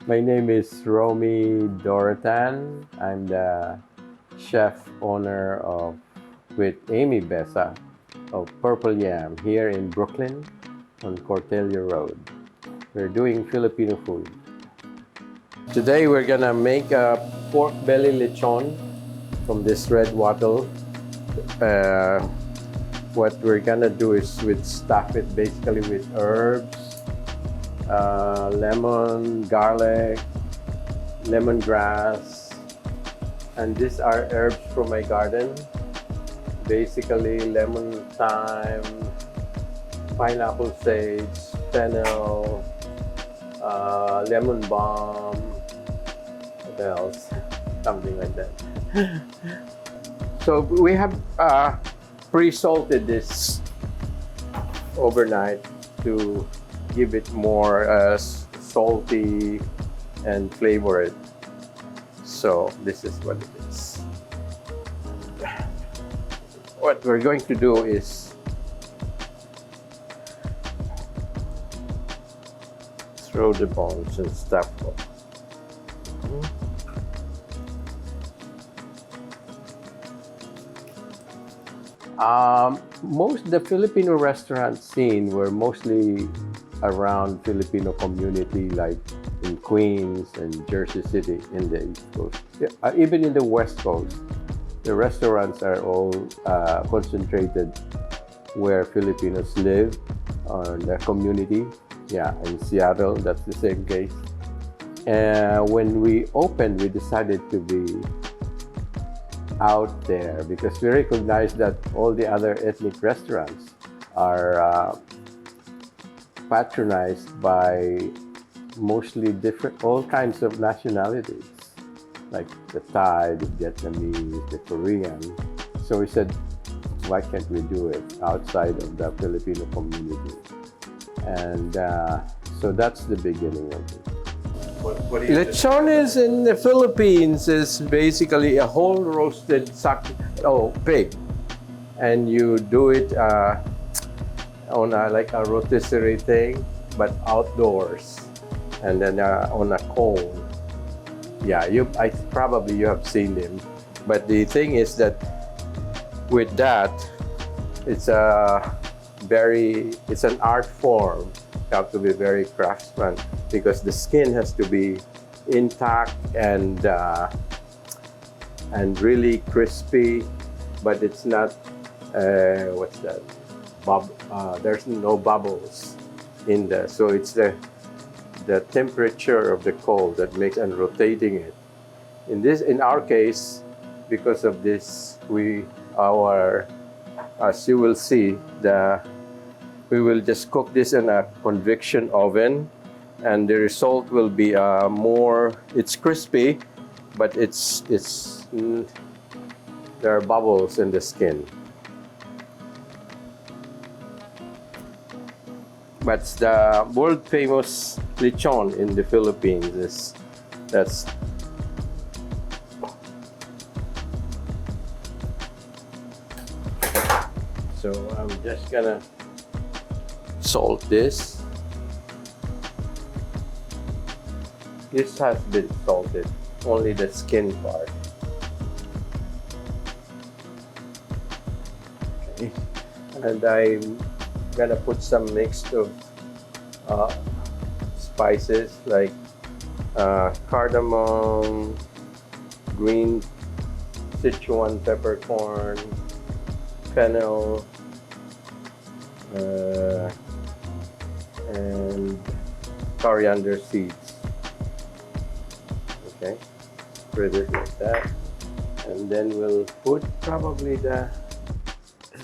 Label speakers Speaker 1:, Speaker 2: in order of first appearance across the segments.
Speaker 1: My name is Romy Dorotan. I'm the chef owner of with Amy Besa of Purple Yam here in Brooklyn on Cortelia Road. We're doing Filipino food. Today we're gonna make a pork belly lechon from this red wattle. Uh, what we're gonna do is stuff it basically with herbs, lemon, garlic, lemongrass, and these are herbs from my garden. Basically lemon thyme, pineapple sage, fennel, lemon balm, what else? Something like that. So we have pre-salted this overnight to give it more salty and flavor it. So this is what it is. What we're going to do is throw the bones and stuff. Most of the Filipino restaurant scene were mostly around Filipino community, like in Queens and Jersey City in the East Coast. Even in the West Coast, the restaurants are all concentrated where Filipinos live, on the community. Yeah, in Seattle, that's the same case. And when we opened, we decided to be out there because we recognize that all the other ethnic restaurants are patronized by mostly all kinds of nationalities, like the Thai, the Vietnamese, the Korean. So we said, why can't we do it outside of the Filipino community? And so that's the beginning of it.
Speaker 2: What do you
Speaker 1: Lechon is in the Philippines is basically a whole roasted pig, and you do it on like a rotisserie thing, but outdoors, and then on a cone. Yeah, you have seen them, but the thing is that with that, it's an art form. You have to be very craftsman because the skin has to be intact and really crispy, but it's not what's that? There's no bubbles in there, so it's the temperature of the coal that makes and rotating it. In our case, because of this, as you will see, we will just cook this in a convection oven, and the result will be it's crispy, but there are bubbles in the skin. But the world famous lechon in the Philippines so I'm just gonna salt this. This has been salted, only the skin part. Okay. And I'm gonna put some mix of spices like cardamom, green Sichuan peppercorn, fennel, and coriander seeds. Okay, spread it like that, and then we'll put probably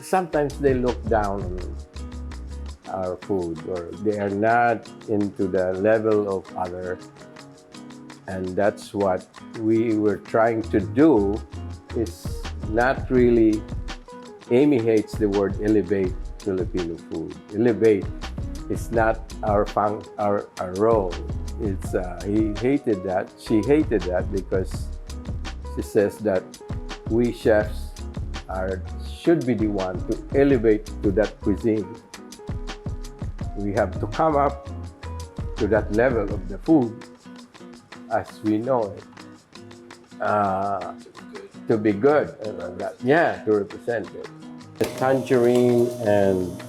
Speaker 1: sometimes they look down on our food, or they are not into the level of other, and that's what we were trying to do. Is not really. Amy hates the word elevate Filipino food. Elevate is not our role. It's he hated that. She hated that because she says that we chefs should be the one to elevate to that cuisine. We have to come up to that level of the food as we know it, to be good. Yeah, to represent it. The tangerine and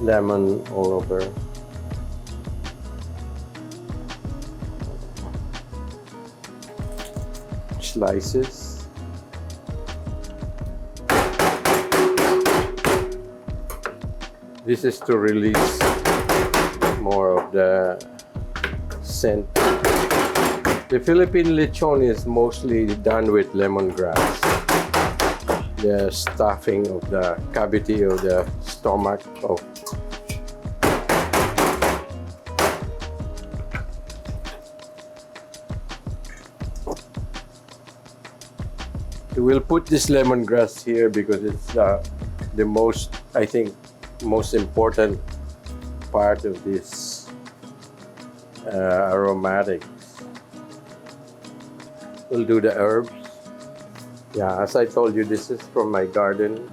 Speaker 1: lemon all over. Slices. This is to release more of the scent. The Philippine lechon is mostly done with lemongrass. The stuffing of the cavity of the stomach of we'll put this lemongrass here because it's the most, I think, most important part of this aromatics. We'll do the herbs. Yeah, as I told you, this is from my garden.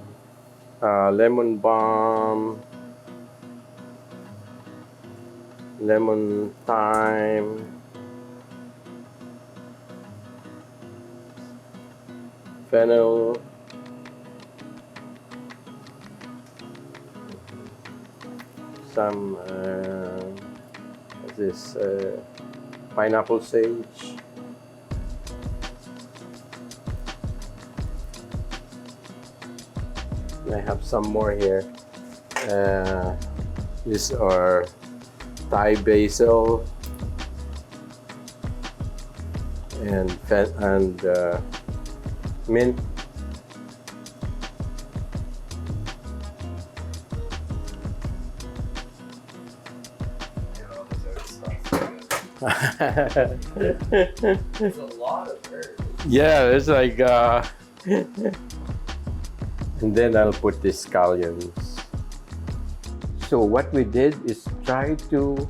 Speaker 1: Lemon balm, lemon thyme, fennel, some this pineapple sage. I have some more here. These are Thai basil and mint.
Speaker 2: There's a lot of herbs.
Speaker 1: Yeah, it's like and then I'll put the scallions. So what we did is try to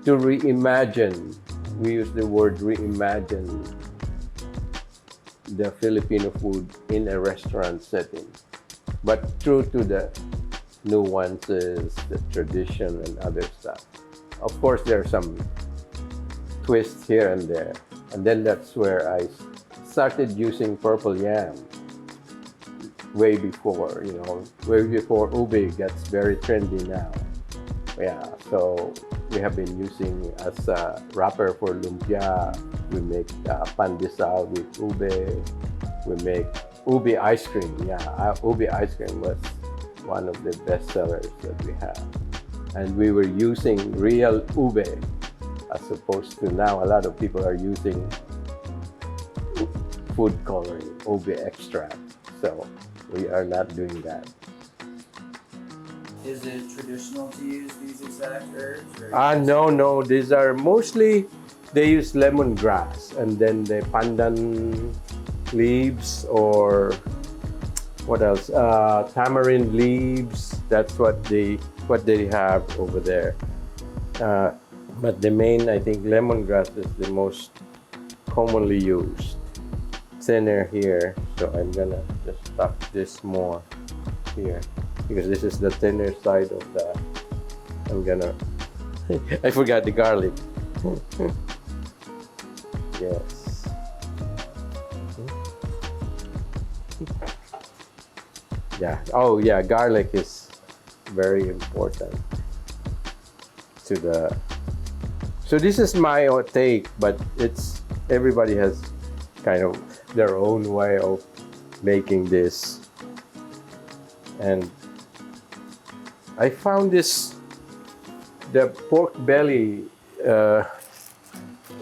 Speaker 1: reimagine. We use the word reimagine the Filipino food in a restaurant setting, but true to the nuances, the tradition, and other stuff. Of course, there are some twists here and there, and then that's where I started using purple yam. Way before, way before ube gets very trendy now. Yeah, so we have been using as a wrapper for lumpia. We make pandesal with ube. We make ube ice cream. Yeah, ube ice cream was one of the best sellers that we have. And we were using real ube as opposed to now a lot of people are using food coloring, ube extract. So we are not doing that.
Speaker 2: Is it traditional to use these exact herbs?
Speaker 1: No. These are mostly, they use lemongrass and then the pandan leaves or what else? Tamarind leaves. That's what they have over there. But the main, I think, lemongrass is the most commonly used. Thinner here, so I'm gonna just stuff this more here because this is the thinner side of the. I'm gonna. I forgot the garlic. Yes. Yeah. Oh, yeah. Garlic is very important to the. So this is my take, but it's everybody has kind of their own way of making this. And I found the pork belly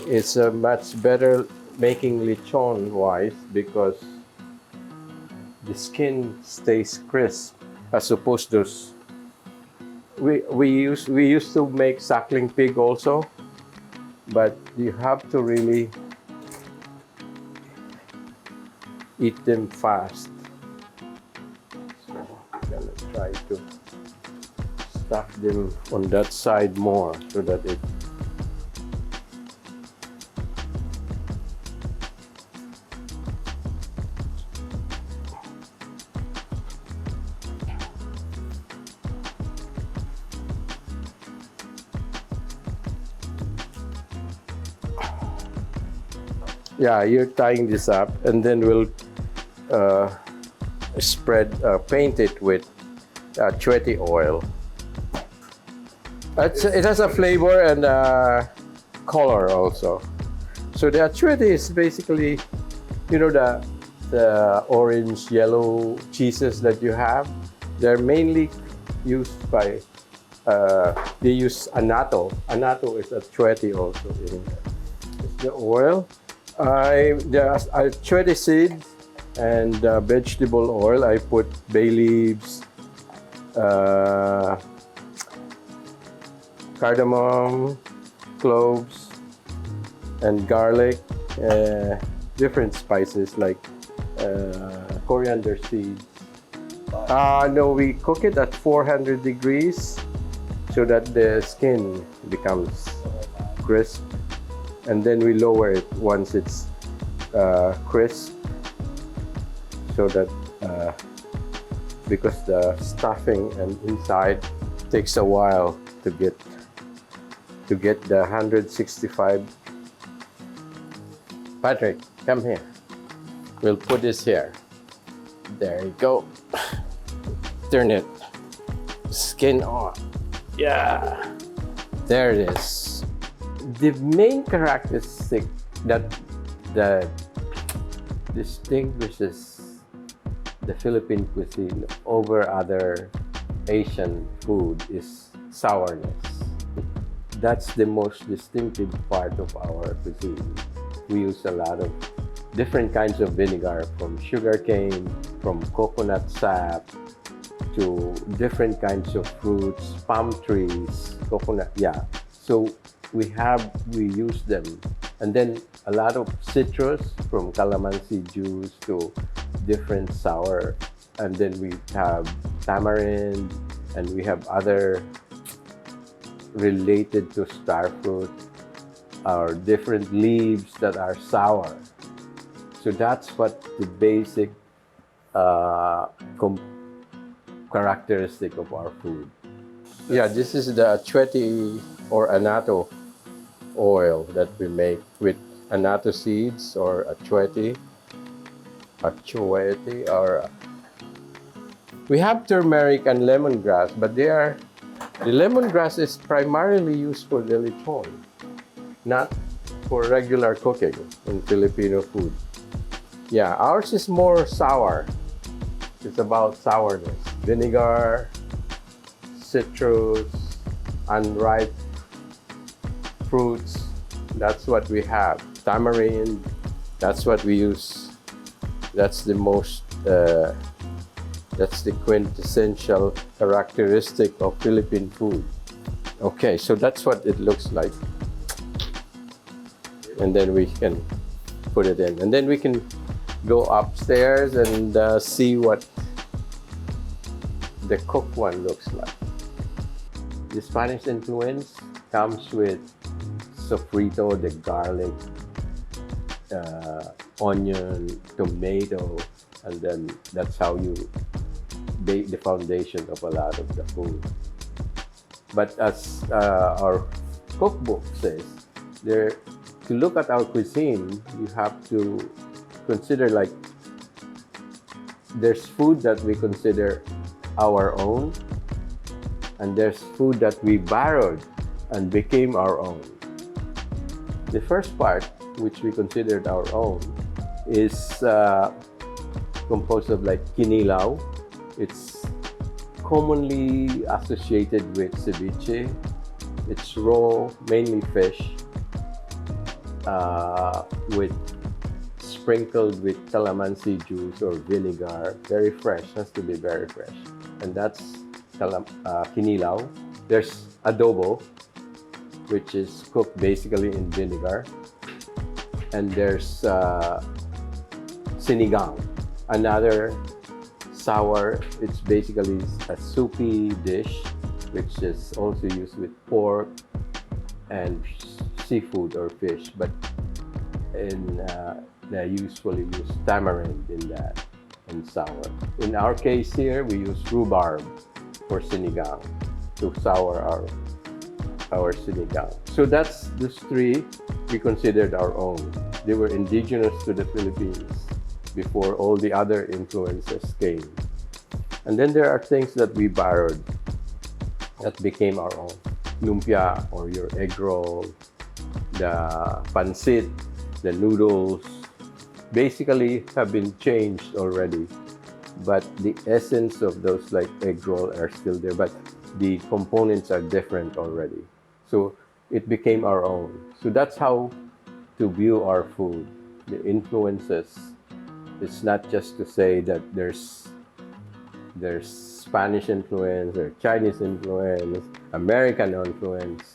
Speaker 1: is much better making lechon wise because the skin stays crisp as opposed to we used to make suckling pig also, but you have to really eat them fast. So I'm gonna try to stuff them on that side more so that it Yeah, you're tying this up, and then we'll paint it with chweti oil. It has a flavor and color also. So the chweti is basically, you know, the orange yellow cheeses that you have. They're mainly used by they use annatto. Annatto is a chweti also. It's the oil. There's chweti seeds and vegetable oil. I put bay leaves, cardamom, cloves, and garlic, different spices like coriander seeds. No, we cook it at 400 degrees so that the skin becomes crisp, and then we lower it once it's crisp, so that because the stuffing and inside takes a while to get the 165. Patrick, come here. We'll put this here. There you go. Turn it. Skin on. Yeah. There it is. The main characteristic that distinguishes the Philippine cuisine over other Asian food is sourness. That's the most distinctive part of our cuisine. We use a lot of different kinds of vinegar, from sugarcane, from coconut sap, to different kinds of fruits, palm trees, coconut, yeah. So we use them. And then a lot of citrus, from calamansi juice to different sour. And then we have tamarind, and we have other related to star fruit, or different leaves that are sour. So that's what the basic characteristic of our food. Yeah, this is the chweti or annatto oil that we make with annatto seeds, or a chweti, or we have turmeric and lemongrass, but the lemongrass is primarily used for the lechon, not for regular cooking in Filipino food. Yeah, ours is more sour. It's about sourness. Vinegar, citrus, unripe fruits. That's what we have. Tamarind. That's what we use. That's the that's the quintessential characteristic of Philippine food. Okay, so that's what it looks like. And then we can put it in. And then we can go upstairs and see what the cooked one looks like. The Spanish influence comes with sofrito, the garlic, onion, tomato, and then that's how you bake the foundation of a lot of the food. But as our cookbook says, to look at our cuisine, you have to consider, like, there's food that we consider our own, and there's food that we borrowed and became our own. The first part, which we considered our own, is composed of like kinilaw. It's commonly associated with ceviche. It's raw, mainly fish, sprinkled with calamansi juice or vinegar. Very fresh, has to be very fresh. And that's kinilaw. There's adobo, which is cooked basically in vinegar. And there's sinigang, another sour. It's basically a soupy dish, which is also used with pork and seafood or fish, but they usually use tamarind in that, and sour. In our case here, we use rhubarb for sinigang to sour our sinigang. So that's those three we considered our own. They were indigenous to the Philippines before all the other influences came. And then there are things that we borrowed that became our own. Lumpia or your egg roll, the pancit, the noodles, basically have been changed already. But the essence of those like egg roll are still there, but the components are different already. So it became our own. So that's how to view our food. The influences. It's not just to say that there's Spanish influence or Chinese influence, American influence.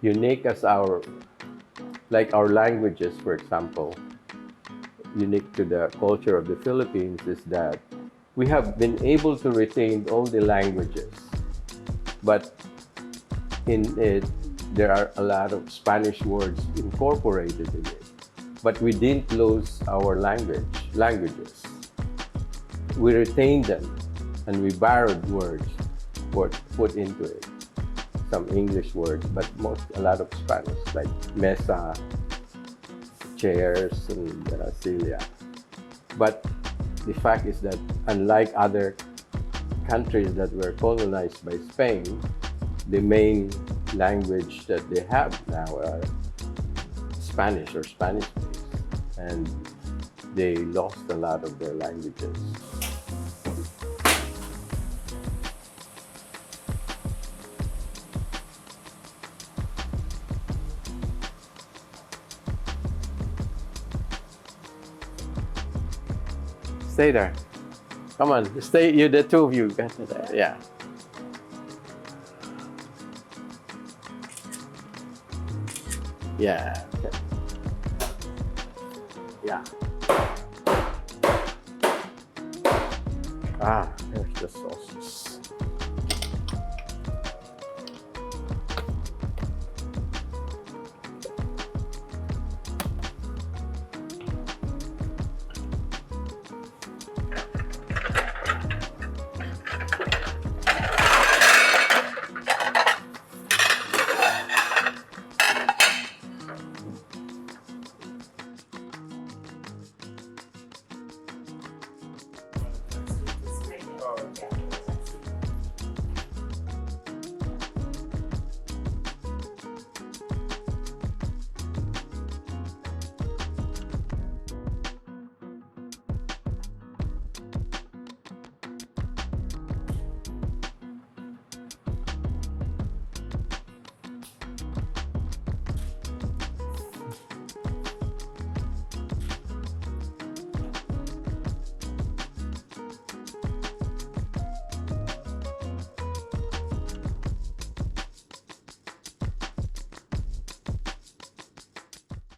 Speaker 1: Unique as our, like our languages, for example, unique to the culture of the Philippines is that we have been able to retain all the languages, but in it, there are a lot of Spanish words incorporated in it. But we didn't lose our languages. We retained them, and we borrowed words, put into it. Some English words, but a lot of Spanish, like mesa, chairs, and silla. But the fact is that unlike other countries that were colonized by Spain, the main language that they have now are Spanish or Spanish-based, and they lost a lot of their languages. Stay there. Come on, stay. You, the two of you. Yeah. Yeah. Okay. Yeah. Ah, there's the sauces.